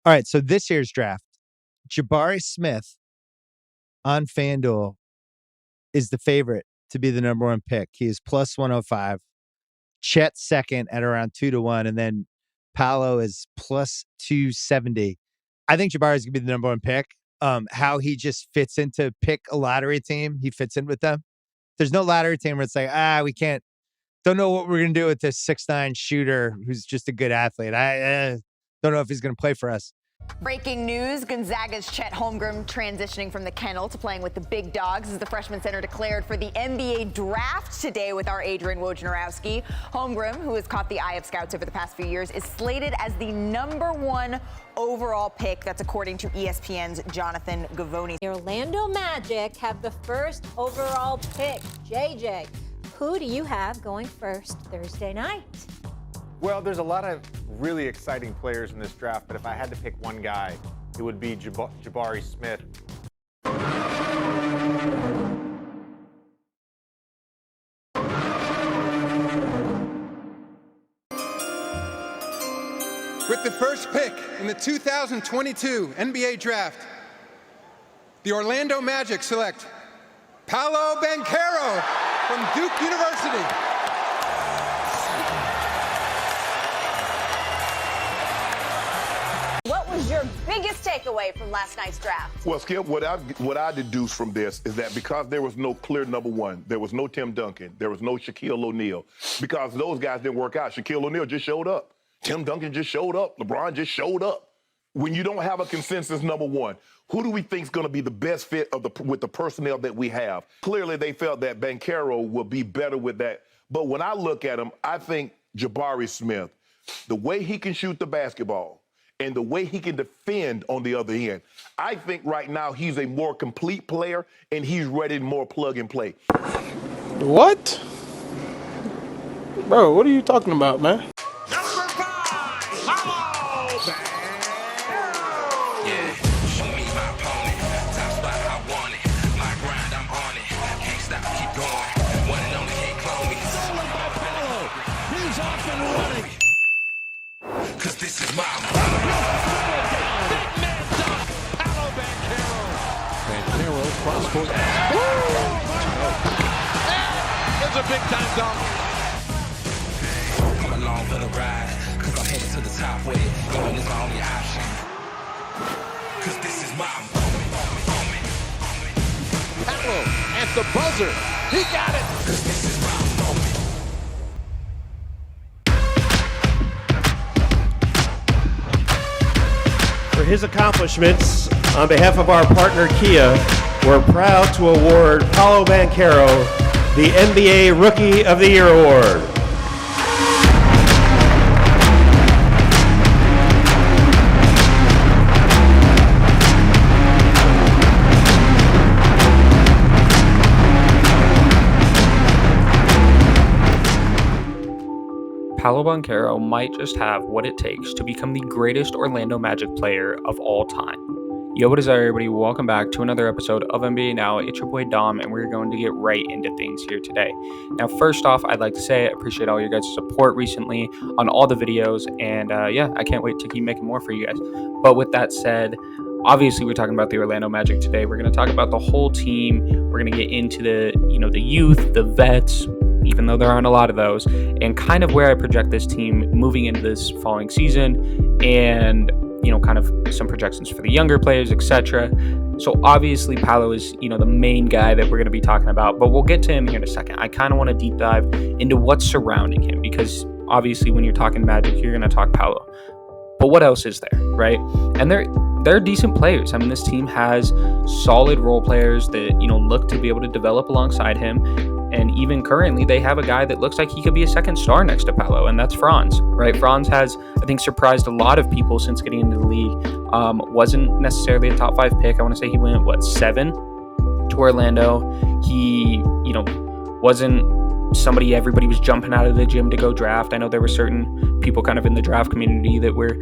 All right, so this year's draft, Jabari Smith on FanDuel is the favorite to be the number one pick. He is plus 105. Chet second at around 2-1, and then Paolo is plus 270. I think Jabari is going to be the number one pick. How he just fits into pick a lottery team, he fits in with them. There's no lottery team where it's like, we don't know what we're going to do with this 6'9" shooter who's just a good athlete. I don't know if he's going to play for us. Breaking news, Gonzaga's Chet Holmgren transitioning from the kennel to playing with the big dogs as the freshman center declared for the NBA draft today with our Adrian Wojnarowski. Holmgren, who has caught the eye of scouts over the past few years, is slated as the number one overall pick. That's according to ESPN's Jonathan Gavoni. The Orlando Magic have the first overall pick. JJ, who do you have going first Thursday night? Well, there's a lot of really exciting players in this draft, but if I had to pick one guy, it would be Jabari Smith. With the first pick in the 2022 NBA Draft, the Orlando Magic select Paolo Banchero from Duke University. What was your biggest takeaway from last night's draft? Well, Skip, what I deduce from this is that because there was no clear number one, there was no Tim Duncan, there was no Shaquille O'Neal, because those guys didn't work out. Shaquille O'Neal just showed up. Tim Duncan just showed up. LeBron just showed up. When you don't have a consensus number one, who do we think is going to be the best fit with the personnel that we have? Clearly, they felt that Banchero will be better with that. But when I look at him, I think Jabari Smith, the way he can shoot the basketball, and the way he can defend on the other end, I think right now he's a more complete player and he's ready to more plug and play. What? Bro, what are you talking about, man? Number 5, Paolo Banchero. Yeah, show me my opponent. Top spot, I want it. My grind, I'm on it. Can't stop, keep going. One and only, can't clone me. Stolen by Paolo. He's off and running. Cause this is my Big man dunk. Paolo Banchero. Banchero, cross-court. It's a big-time dunk. Come along for the ride. Cause I'm headed to the top with it. Going is my only option. Cause this is my moment. Paolo at the buzzer. He got it. Cause this is my moment. For his accomplishments, on behalf of our partner Kia, we're proud to award Paolo Banchero the NBA Rookie of the Year award. Paolo Banchero might just have what it takes to become the greatest Orlando Magic player of all time. Yo, what is up, everybody? Welcome back to another episode of NBA Now. It's your boy Dom, and we're going to get right into things here today. Now, first off, I'd like to say I appreciate all your guys' support recently on all the videos, and I can't wait to keep making more for you guys. But with that said, obviously we're talking about the Orlando Magic today. We're going to talk about the whole team. We're going to get into the youth, the vets, even though there aren't a lot of those, and kind of where I project this team moving into this following season, and kind of some projections for the younger players, etc. So obviously Paolo is the main guy that we're going to be talking about, but we'll get to him here in a second. I kind of want to deep dive into what's surrounding him, because obviously when you're talking Magic, you're going to talk Paolo, but what else is there, right? And they're decent players. I mean, this team has solid role players that look to be able to develop alongside him. And even currently, they have a guy that looks like he could be a second star next to Paolo, and that's Franz, right? Franz has, I think, surprised a lot of people since getting into the league. Wasn't necessarily a top 5 pick. I want to say he went, 7 to Orlando. He, wasn't somebody everybody was jumping out of the gym to go draft. I know there were certain people kind of in the draft community that were,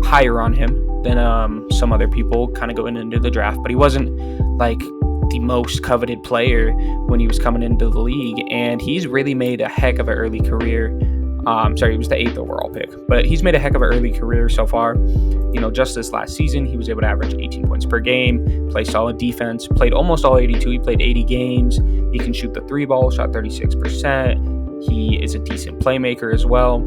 higher on him than some other people kind of going into the draft, but he wasn't like the most coveted player when he was coming into the league, and he's really made a heck of an early career He was the 8th overall pick. But he's made a heck of an early career so far. Just this last season, he was able to average 18 points per game, play solid defense, played almost all 82. He played 80 games. He can shoot the 3-ball, shot 36%. He is a decent playmaker as well.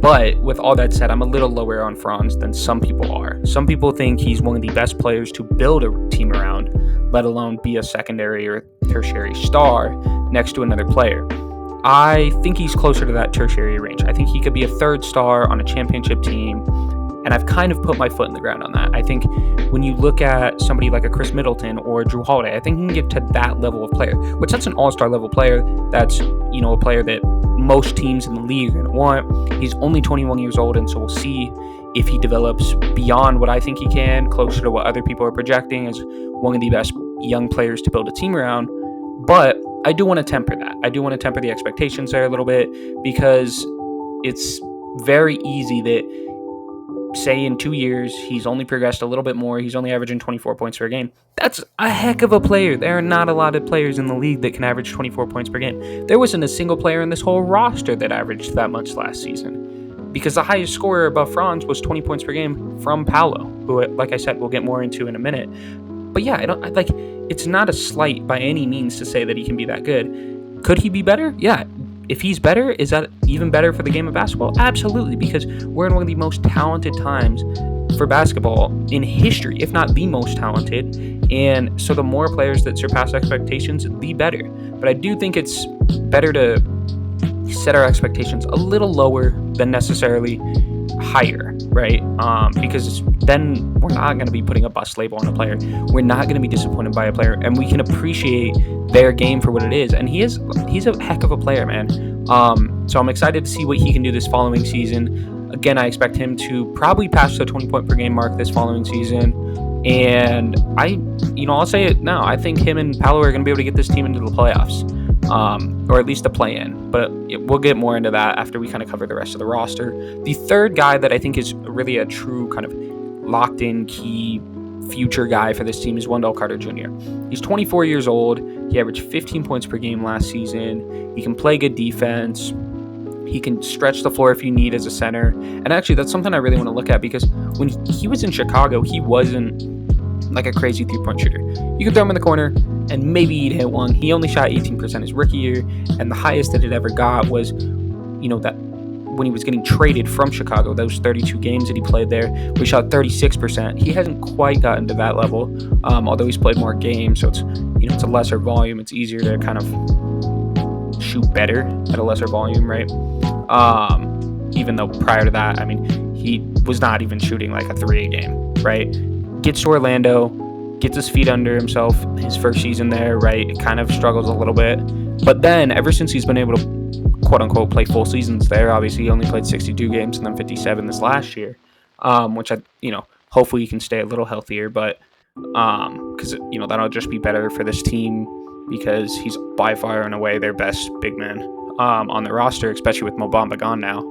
But with all that said, I'm a little lower on Franz than some people are. Some people think he's one of the best players to build a team around, let alone be a secondary or tertiary star next to another player. I think he's closer to that tertiary range. I think he could be a 3rd star on a championship team, and I've kind of put my foot in the ground on that. I think when you look at somebody like a Chris Middleton or Drew Holiday, I think he can get to that level of player, which that's an all-star level player. That's, a player that most teams in the league are going to want. He's only 21 years old, and so we'll see if he develops beyond what I think he can, closer to what other people are projecting as one of the best young players to build a team around. But I do want to temper that. I do want to temper the expectations there a little bit, because it's very easy that, say, in 2 years, he's only progressed a little bit more. He's only averaging 24 points per game. That's a heck of a player. There are not a lot of players in the league that can average 24 points per game. There wasn't a single player in this whole roster that averaged that much last season, because the highest scorer above Franz was 20 points per game from Paolo, who, like I said, we'll get more into in a minute. But yeah, it's not a slight by any means to say that he can be that good. Could he be better? Yeah. If he's better, is that even better for the game of basketball? Absolutely, because we're in one of the most talented times for basketball in history, if not the most talented. And so the more players that surpass expectations, the better. But I do think it's better to set our expectations a little lower than necessarily higher, right? Because then we're not going to be putting a bust label on a player. We're not going to be disappointed by a player, and we can appreciate their game for what it is. And he's a heck of a player, man. So I'm excited to see what he can do this following season. Again, I expect him to probably pass the 20 point per game mark this following season. And I'll say it now. I think him and Paolo are going to be able to get this team into the playoffs. Or at least a play-in, but we'll get more into that after we kind of cover the rest of the roster. The third guy that I think is really a true kind of locked-in key future guy for this team is Wendell Carter Jr. He's 24 years old. He averaged 15 points per game last season. He can play good defense. He can stretch the floor if you need as a center. And actually, that's something I really want to look at, because when he was in Chicago, he wasn't like a crazy three-point shooter. You could throw him in the corner and maybe he'd hit one. He only shot 18% his rookie year, and the highest that it ever got was, that when he was getting traded from Chicago, those 32 games that he played there, we shot 36%. He hasn't quite gotten to that level, although he's played more games, so it's, it's a lesser volume. It's easier to kind of shoot better at a lesser volume, right? Even though prior to that, he was not even shooting like a 3 a game, right? Gets to Orlando, gets his feet under himself his first season there, right? It kind of struggles a little bit. But then ever since he's been able to, quote unquote, play full seasons there, obviously he only played 62 games and then 57 this last year, which hopefully he can stay a little healthier, but because, that'll just be better for this team, because he's by far and away their best big man on the roster, especially with Mo Bamba gone now.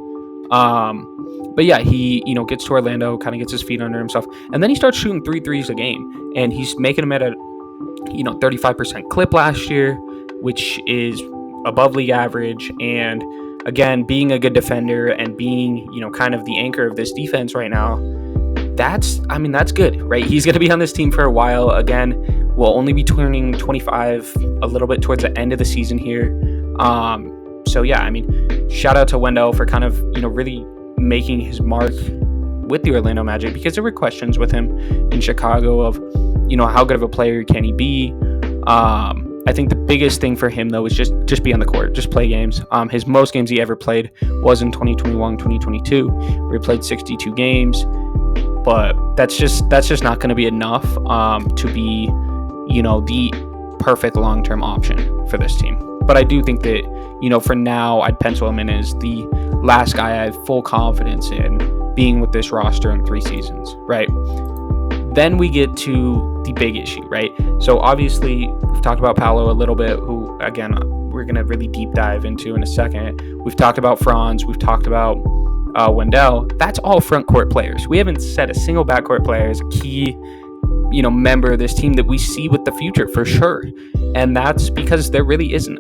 But yeah, he, gets to Orlando, kind of gets his feet under himself, and then he starts shooting 3 threes a game, and he's making them at a, 35% clip last year, which is above league average. And again, being a good defender and being, kind of the anchor of this defense right now, that's good, right? He's going to be on this team for a while. Again, we'll only be turning 25 a little bit towards the end of the season here. So yeah, shout out to Wendell for kind of, really making his mark with the Orlando Magic, because there were questions with him in Chicago of, how good of a player can he be? I think the biggest thing for him, though, is just be on the court, just play games. His most games he ever played was in 2021, 2022, where he played 62 games. But that's just not going to be enough to be, the perfect long-term option for this team. But I do think that, for now, I'd pencil him in as the last guy I have full confidence in being with this roster in 3 seasons, right? Then we get to the big issue, right? So obviously, we've talked about Paolo a little bit, who, again, we're going to really deep dive into in a second. We've talked about Franz. We've talked about Wendell. That's all front court players. We haven't said a single backcourt player as a key, member of this team that we see with the future for sure. And that's because there really isn't.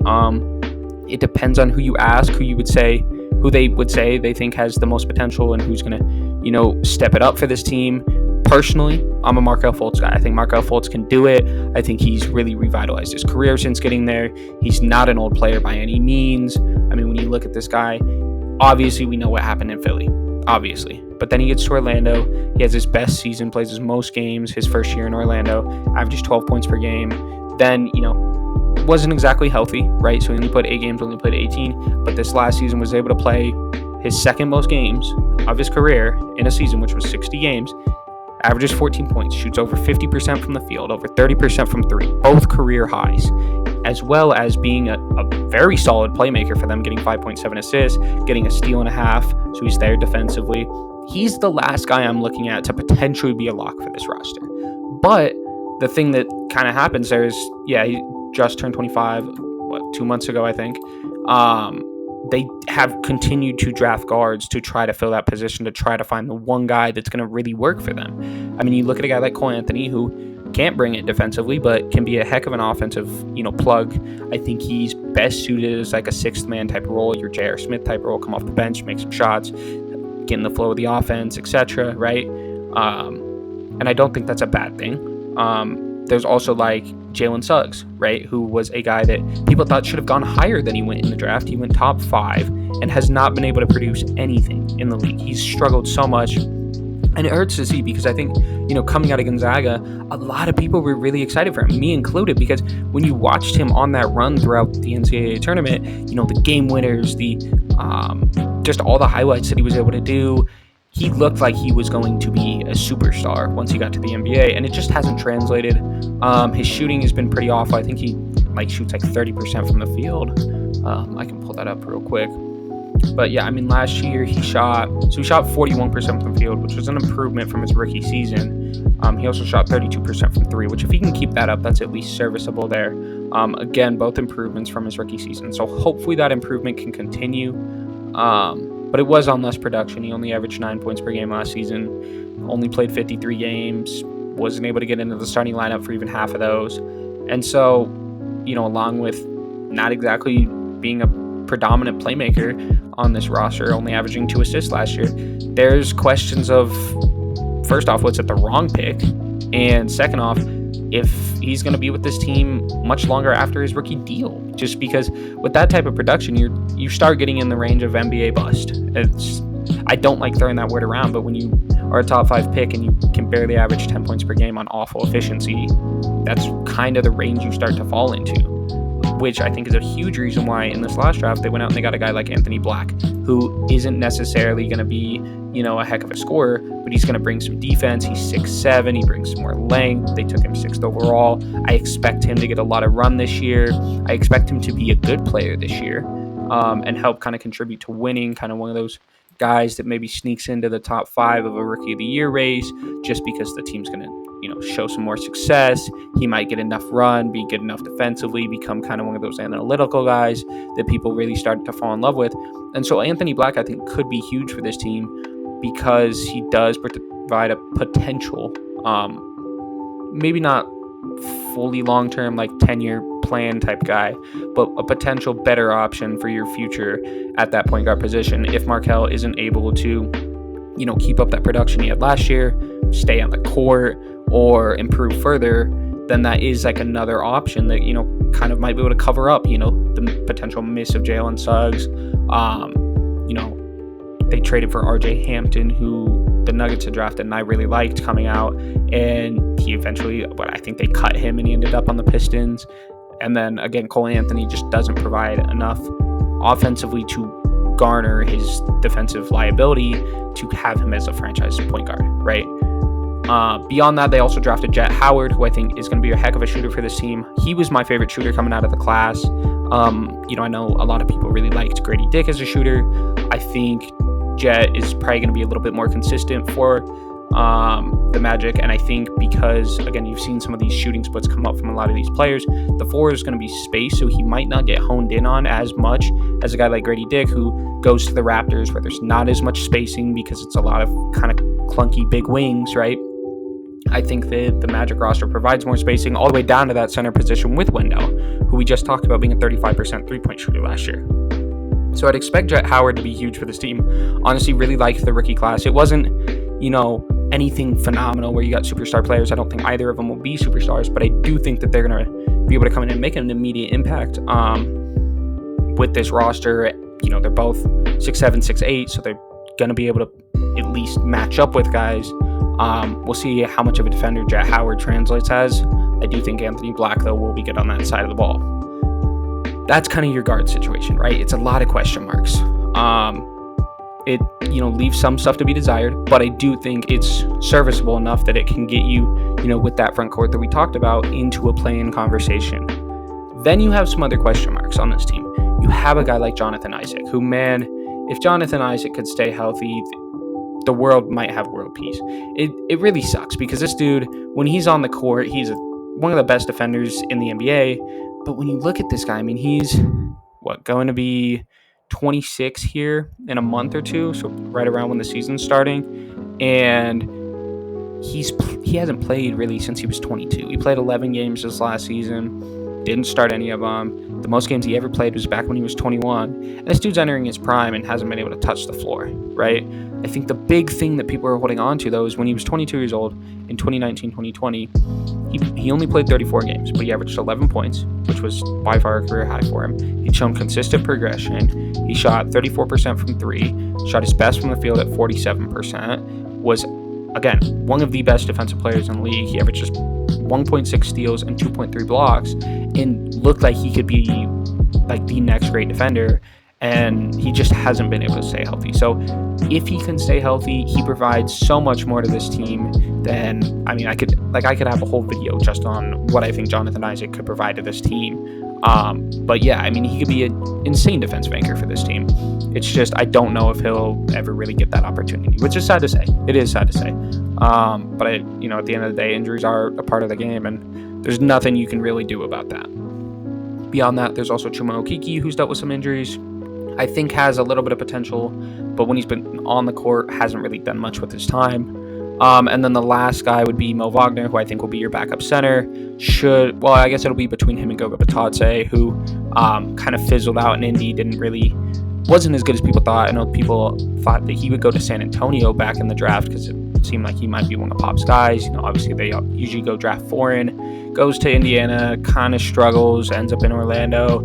It depends on who you ask, who you would say, who they would say they think has the most potential and who's going to, step it up for this team. Personally, I'm a Markelle Fultz guy. I think Markelle Fultz can do it. I think he's really revitalized his career since getting there. He's not an old player by any means. I mean, when you look at this guy, obviously we know what happened in Philly, obviously. But then he gets to Orlando. He has his best season, plays his most games his first year in Orlando, averages 12 points per game. Then, wasn't exactly healthy, right? So he only played 8 games, only played 18. But this last season was able to play his second most games of his career in a season, which was 60 games. Averages 14 points, shoots over 50% from the field, over 30% from 3, both career highs, as well as being a very solid playmaker for them, getting 5.7 assists, getting a steal and a half, so he's there defensively. He's the last guy I'm looking at to potentially be a lock for this roster. But the thing that kind of happens there is, he just turned 25, 2 months ago, I think. They have continued to draft guards to try to fill that position, to try to find the one guy that's going to really work for them. I mean, you look at a guy like Cole Anthony, who can't bring it defensively, but can be a heck of an offensive, plug. I think he's best suited as like a sixth man type of role, your J.R. Smith type role, come off the bench, make some shots, get in the flow of the offense, etc., right? And I don't think that's a bad thing. There's also like Jalen Suggs, right, who was a guy that people thought should have gone higher than he went in the draft. He went top 5 and has not been able to produce anything in the league. He's struggled so much, and it hurts to see because I think, coming out of Gonzaga, a lot of people were really excited for him, me included, because when you watched him on that run throughout the NCAA tournament, the game winners, the just all the highlights that he was able to do, he looked like he was going to be a superstar once he got to the NBA, and it just hasn't translated. His shooting has been pretty awful. I think he shoots like 30% from the field. I can pull that up real quick. But yeah, I mean, last year he shot 41% from the field, which was an improvement from his rookie season. He also shot 32% from 3, which if he can keep that up, that's at least serviceable there. Again, both improvements from his rookie season. So hopefully that improvement can continue. But it was on less production. He only averaged 9 points per game last season, only played 53 games, wasn't able to get into the starting lineup for even half of those. And so, along with not exactly being a predominant playmaker on this roster, only averaging 2 assists last year, there's questions of, first off, was it the wrong pick? And second off, if he's going to be with this team much longer after his rookie deal, just because with that type of production, you start getting in the range of NBA bust. I don't like throwing that word around, but when you are a top 5 pick and you can barely average 10 points per game on awful efficiency, that's kind of the range you start to fall into, which I think is a huge reason why in this last draft they went out and they got a guy like Anthony Black, who isn't necessarily going to be, a heck of a scorer, but he's going to bring some defense. He's 6'7", he brings some more length. They took him 6th overall. I expect him to get a lot of run this year. I expect him to be a good player this year, and help kind of contribute to winning, kind of one of those guys that maybe sneaks into the top 5 of a Rookie of the Year race just because the team's going to, show some more success. He might get enough run, be good enough defensively, become kind of one of those analytical guys that people really started to fall in love with. And so Anthony Black, I think, could be huge for this team because he does provide a potential, maybe not fully long-term, like 10-year plan type guy, but a potential better option for your future at that point guard position if Markelle isn't able to, keep up that production he had last year, stay on the court, or improve further. Then that is like another option that, kind of might be able to cover up, the potential miss of Jalen Suggs. They traded for RJ Hampton, who the Nuggets had drafted and I really liked coming out, and he eventually, I think they cut him and he ended up on the Pistons. And then again, Cole Anthony just doesn't provide enough offensively to garner his defensive liability to have him as a franchise point guard, right? Beyond that, they also drafted Jett Howard, who I think is going to be a heck of a shooter for this team. He was my favorite shooter coming out of the class. I know a lot of people really liked Grady Dick as a shooter. I think Jett is probably going to be a little bit more consistent for the Magic, and I think because, again, you've seen some of these shooting splits come up from a lot of these players, the 4 is going to be spaced, so he might not get honed in on as much as a guy like Grady Dick, who goes to the Raptors where there's not as much spacing because it's a lot of kind of clunky big wings, right? I think that the Magic roster provides more spacing all the way down to that center position with Wendell, who we just talked about being a 35% three-point shooter last year. So I'd expect Jet Howard to be huge for this team. Honestly, really liked the rookie class. It wasn't, anything phenomenal where you got superstar players. I don't think either of them will be superstars, but I do think that they're going to be able to come in and make an immediate impact with this roster. They're both 6'7", 6'8", so they're going to be able to at least match up with guys. We'll see how much of a defender Jet Howard translates as. I do think Anthony Black, though, will be good on that side of the ball. That's kind of your guard situation, right? It's a lot of question marks. It leaves some stuff to be desired, but I do think it's serviceable enough that it can get you, with that front court that we talked about, into a play-in conversation. Then you have some other question marks on this team. You have a guy like Jonathan Isaac, who, man, if Jonathan Isaac could stay healthy, the world might have world peace. It really sucks because this dude, when he's on the court, he's one of the best defenders in the NBA. But when you look at this guy, he's going to be 26 here in a month or two, so right around when the season's starting, and he hasn't played really since he was 22. He played 11 games this last season, didn't start any of them. The most games he ever played was back when he was 21, and this dude's entering his prime and hasn't been able to touch the floor, right? I think the big thing that people are holding on to, though, is when he was 22 years old in 2019-2020, he only played 34 games, but he averaged 11 points, which was by far a career high for him. He'd shown consistent progression. He shot 34% from three, shot his best from the field at 47%, was, again, one of the best defensive players in the league. He averaged just 1.6 steals and 2.3 blocks and looked like he could be like the next great defender, and he just hasn't been able to stay healthy. So if he can stay healthy, he provides so much more to this team than, I could have a whole video just on what I think Jonathan Isaac could provide to this team. But yeah, he could be an insane defensive anchor for this team. It's just, I don't know if he'll ever really get that opportunity, which is sad to say. It is sad to say. But at the end of the day, injuries are a part of the game, and there's nothing you can really do about that. Beyond that, there's also Chuma Okeke, who's dealt with some injuries. I think has a little bit of potential, but when he's been on the court, hasn't really done much with his time. And then the last guy would be Mo Wagner, who I think will be your backup center. I guess it'll be between him and Goga Bitadze, who kind of fizzled out in Indy, wasn't as good as people thought. I know people thought that he would go to San Antonio back in the draft because it seemed like he might be one of Pop's guys. Obviously they usually go draft foreign, goes to Indiana, kind of struggles, ends up in Orlando,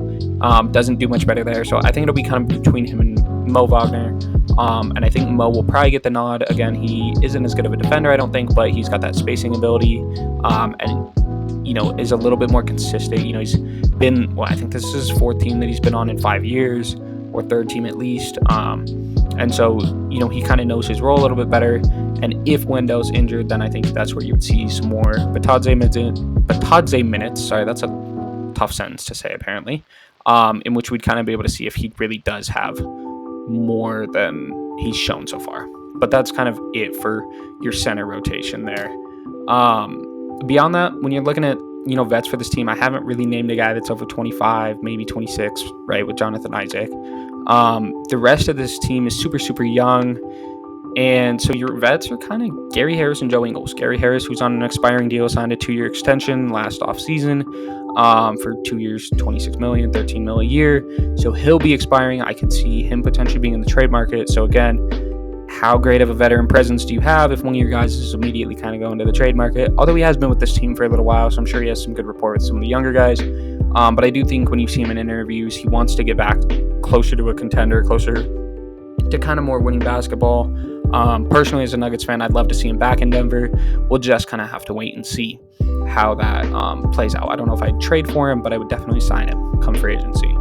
doesn't do much better there. So I think it'll be kind of between him and Mo Wagner. And I think Mo will probably get the nod. Again, he isn't as good of a defender, I don't think, but he's got that spacing ability, and is a little bit more consistent. He's been, I think this is his fourth team that he's been on in 5 years, or third team at least. And so, he kind of knows his role a little bit better. And if Wendell's injured, then I think that's where you would see some more Bitadze minutes. Sorry, that's a tough sentence to say, apparently. In which we'd kind of be able to see if he really does have more than he's shown so far. But that's kind of it for your center rotation there. Beyond that, when you're looking at vets for this team, I haven't really named a guy that's over 25, maybe 26, right, with Jonathan Isaac. The rest of this team is super, super young. And so your vets are kind of Gary Harris and Joe Ingles. Gary Harris, who's on an expiring deal, signed a 2-year extension last offseason for 2 years, $26 million, $13 million a year. So he'll be expiring. I could see him potentially being in the trade market. So again, how great of a veteran presence do you have if one of your guys is immediately kind of going to the trade market? Although he has been with this team for a little while, so I'm sure he has some good rapport with some of the younger guys. But I do think when you see him in interviews, he wants to get back closer to a contender, closer to kind of more winning basketball. Personally, as a Nuggets fan, I'd love to see him back in Denver. We'll just kind of have to wait and see how that plays out. I don't know if I'd trade for him, but I would definitely sign him come free agency.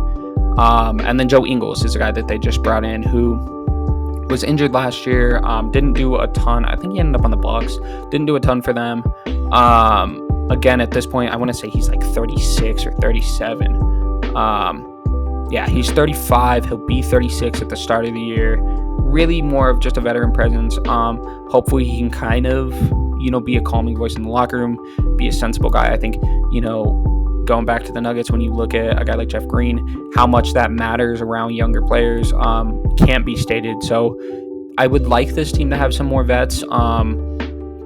And then Joe Ingles is a guy that they just brought in who was injured last year, didn't do a ton. I think he ended up on the Bucks. Didn't do a ton for them. Again, at this point, I want to say he's like 36 or 37. He's 35. He'll be 36 at the start of the year. Really more of just a veteran presence. Hopefully he can kind of, be a calming voice in the locker room, be a sensible guy. I think, going back to the Nuggets, when you look at a guy like Jeff Green, how much that matters around younger players can't be stated. So I would like this team to have some more vets.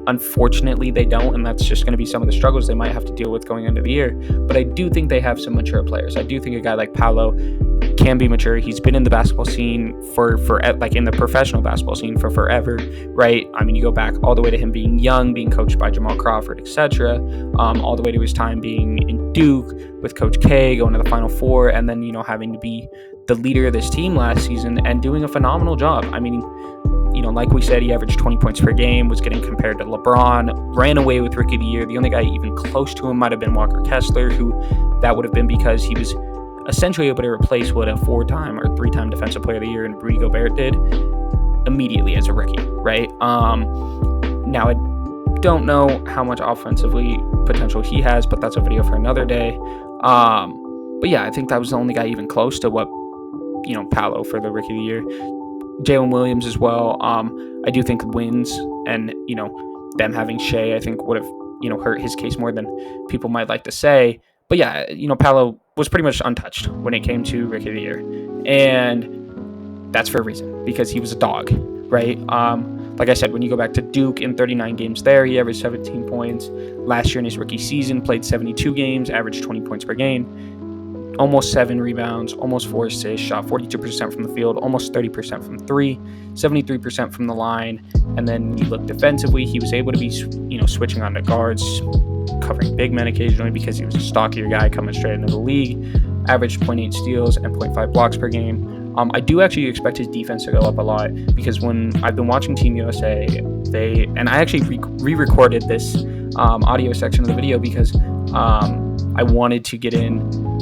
Unfortunately, they don't, and that's just going to be some of the struggles they might have to deal with going into the year. But I do think they have some mature players. I do think a guy like Paolo can be mature. He's been in the basketball scene for like in the professional basketball scene for forever, right? I mean, you go back all the way to him being young, being coached by Jamal Crawford, etc., all the way to his time being in Duke with Coach K, going to the Final Four, and then, you know, having to be the leader of this team last season and doing a phenomenal job. I mean, you know, like we said, he averaged 20 points per game, was getting compared to LeBron, ran away with Rookie of the Year. The only guy even close to him might have been Walker Kessler, who that would have been because he was essentially able to replace what a 4-time or 3-time Defensive Player of the Year and Rudy Gobert did immediately as a rookie, right? Now, I don't know how much offensively potential he has, but that's a video for another day. But yeah, I think that was the only guy even close to what, you know, Paolo for the Rookie of the Year. Jalen Williams as well. I do think wins and, you know, them having Shea, I think would have, you know, hurt his case more than people might like to say. But yeah, you know, Paolo was pretty much untouched when it came to Rookie of the Year. And that's for a reason, because he was a dog, right? Like I said, when you go back to Duke in 39 games there, he averaged 17 points. Last year in his rookie season, played 72 games, averaged 20 points per game, almost 7 rebounds, almost 4 assists, shot 42% from the field, almost 30% from 3, 73% from the line. And then you look defensively, he was able to be, you know, switching on to guards, covering big men occasionally because he was a stockier guy coming straight into the league, averaged 0.8 steals and 0.5 blocks per game. I do actually expect his defense to go up a lot because when I've been watching Team USA, and I actually re-recorded this audio section of the video because I wanted to get in,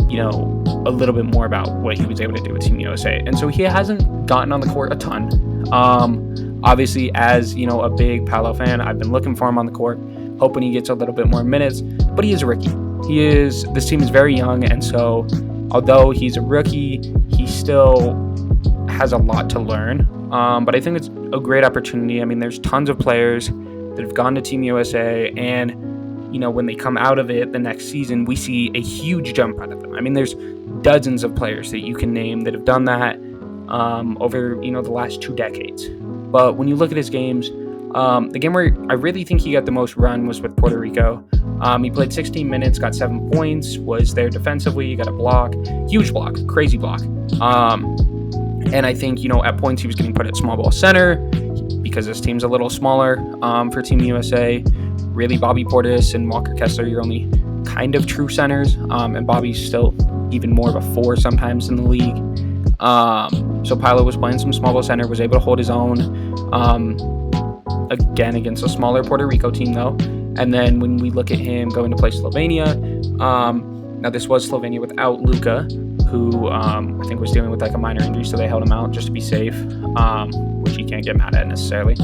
you know, a little bit more about what he was able to do with Team USA. And so he hasn't gotten on the court a ton. Obviously, as, you know, a big Paolo fan, I've been looking for him on the court, hoping he gets a little bit more minutes, but he is a rookie. This team is very young, and so although he's a rookie, he still has a lot to learn. But I think it's a great opportunity. I mean, there's tons of players that have gone to Team USA, and, you know, when they come out of it the next season, we see a huge jump out of them. I mean, there's dozens of players that you can name that have done that over, you know, the last 2 decades. But when you look at his games, the game where I really think he got the most run was with Puerto Rico. He played 16 minutes, got 7 points, was there defensively, got a block, huge block, crazy block. And I think, you know, at points he was getting put at small ball center because this team's a little smaller for Team USA. Really, Bobby Portis and Walker Kessler, you're only kind of true centers, and Bobby's still even more of a 4 sometimes in the league. So Paolo was playing some small ball center, was able to hold his own, again against a smaller Puerto Rico team though. And then when we look at him going to play Slovenia, now this was Slovenia without Luka, who I think was dealing with like a minor injury, so they held him out just to be safe, which you can't get mad at necessarily,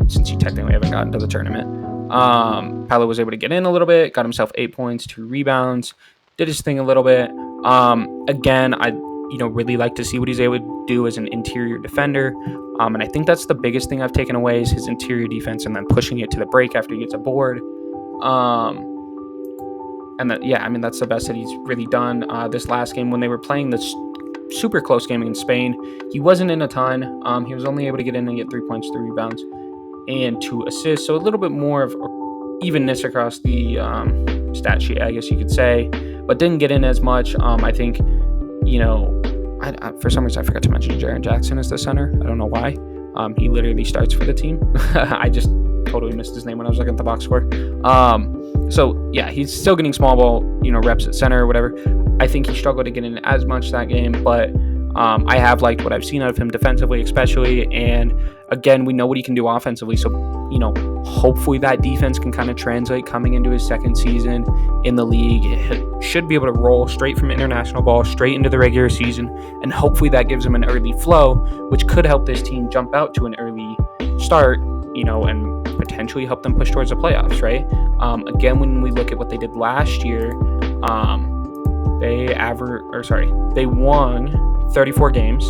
since you technically haven't gotten to the tournament. Paolo was able to get in a little bit, got himself 8 points, 2 rebounds, did his thing a little bit. Again, I really like to see what he's able to do as an interior defender. And I think that's the biggest thing I've taken away is his interior defense and then pushing it to the break after he gets a board. And that's the best that he's really done. This last game when they were playing this super close game against Spain, he wasn't in a ton. He was only able to get in and get 3 points, 3 rebounds, and 2 assists. So a little bit more of evenness across the stat sheet, I guess you could say, but didn't get in as much. I think, for some reason I forgot to mention Jaren Jackson as the center. I don't know why. He literally starts for the team. I just totally missed his name when I was looking at the box score. So yeah, he's still getting small ball, reps at center or whatever. I think he struggled to get in as much that game, but I have liked what I've seen out of him defensively, especially. And again, we know what he can do offensively. So, hopefully that defense can kind of translate coming into his second season in the league. It should be able to roll straight from international ball straight into the regular season. And hopefully that gives him an early flow, which could help this team jump out to an early start, and potentially help them push towards the playoffs, right? Again, when we look at what they did last year, they won 34 games.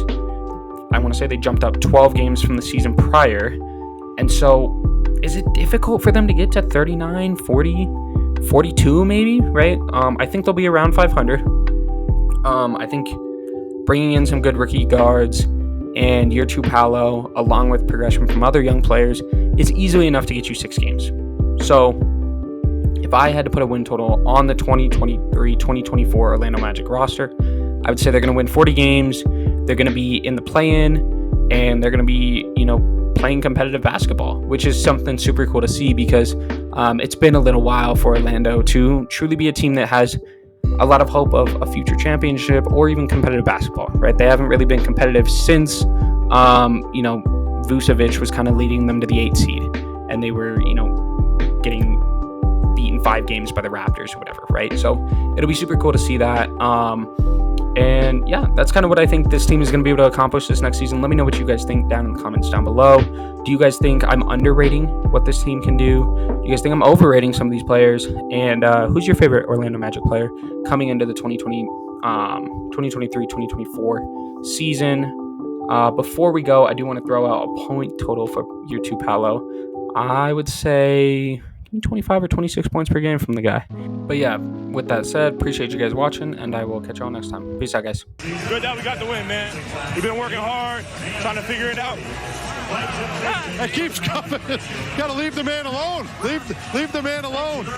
I want to say they jumped up 12 games from the season prior. And so is it difficult for them to get to 39, 40, 42 maybe, right? I think they'll be around 500. I think bringing in some good rookie guards and year 2 Paolo, along with progression from other young players, is easily enough to get you 6 games. So if I had to put a win total on the 2023-2024 Orlando Magic roster, I would say they're going to win 40 games. They're going to be in the play-in, and they're going to be, playing competitive basketball, which is something super cool to see because it's been a little while for Orlando to truly be a team that has a lot of hope of a future championship or even competitive basketball, right? They haven't really been competitive since, Vucevic was kind of leading them to the 8th seed, and they were, getting beaten 5 games by the Raptors or whatever, right? So it'll be super cool to see that. And yeah, that's kind of what I think this team is going to be able to accomplish this next season. Let me know what you guys think down in the comments down below. Do you guys think I'm underrating what this team can do? Do you guys think I'm overrating some of these players? And who's your favorite Orlando Magic player coming into the 2023-2024 season? Before we go, I do want to throw out a point total for year 2 Paolo. I would say 25 or 26 points per game from the guy. But yeah, with that said, appreciate you guys watching, and I will catch you all next time. Peace out, guys. Good that we got the win, man. We've been working hard, trying to figure it out. That keeps coming. Got to leave the man alone. Leave the man alone.